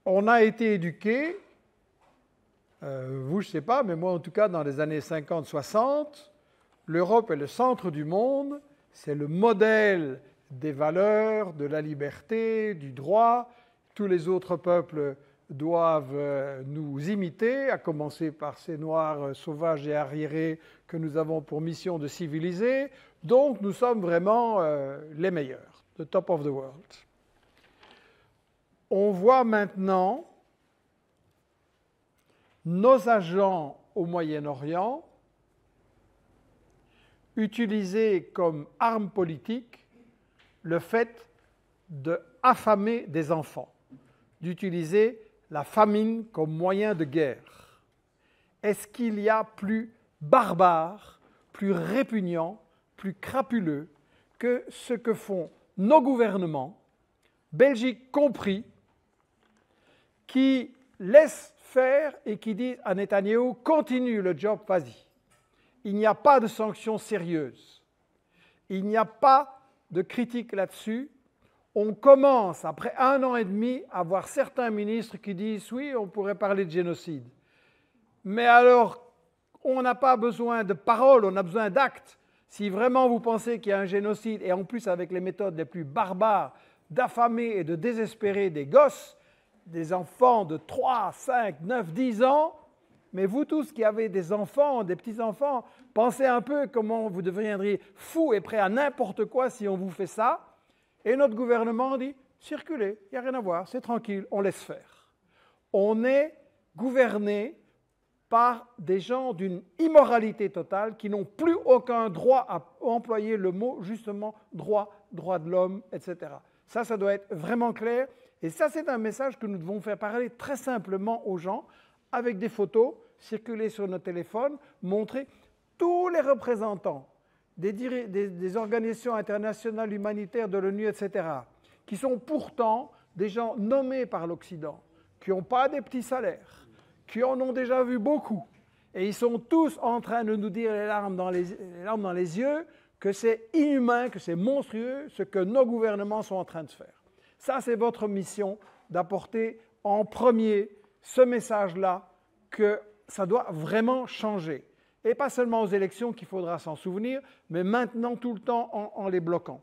on a été éduqués, vous je ne sais pas, mais moi en tout cas dans les années 50-60, l'Europe est le centre du monde, c'est le modèle des valeurs, de la liberté, du droit. Tous les autres peuples doivent nous imiter, à commencer par ces Noirs sauvages et arriérés que nous avons pour mission de civiliser. Donc nous sommes vraiment les meilleurs, the top of the world. On voit maintenant nos agents au Moyen-Orient utiliser comme arme politique le fait d'affamer des enfants, d'utiliser la famine comme moyen de guerre. Est-ce qu'il y a plus barbare, plus répugnant, plus crapuleux que ce que font nos gouvernements, Belgique compris, qui laissent faire et qui disent à Netanyahou « continue le job, vas-y ». Il n'y a pas de sanctions sérieuses. Il n'y a pas de critique là-dessus. On commence, après 1 an et demi, à voir certains ministres qui disent « oui, on pourrait parler de génocide ». Mais alors, on n'a pas besoin de paroles, on a besoin d'actes. Si vraiment vous pensez qu'il y a un génocide, et en plus avec les méthodes les plus barbares, d'affamer et de désespérer des gosses, des enfants de 3, 5, 9, 10 ans, mais vous tous qui avez des enfants, des petits-enfants, pensez un peu comment vous deviendriez fou et prêt à n'importe quoi si on vous fait ça. Et notre gouvernement dit « circulez, il n'y a rien à voir, c'est tranquille, on laisse faire ». On est gouverné par des gens d'une immoralité totale qui n'ont plus aucun droit à employer le mot justement droit, droit de l'homme, etc. Ça doit être vraiment clair. Et ça, c'est un message que nous devons faire parler très simplement aux gens avec des photos, circuler sur nos téléphones, montrer tous les représentants des organisations internationales humanitaires de l'ONU, etc., qui sont pourtant des gens nommés par l'Occident, qui n'ont pas des petits salaires, qui en ont déjà vu beaucoup. Et ils sont tous en train de nous dire les larmes dans les yeux que c'est inhumain, que c'est monstrueux ce que nos gouvernements sont en train de faire. Ça, c'est votre mission d'apporter en premier ce message-là que ça doit vraiment changer. Et pas seulement aux élections qu'il faudra s'en souvenir, mais maintenant tout le temps en les bloquant.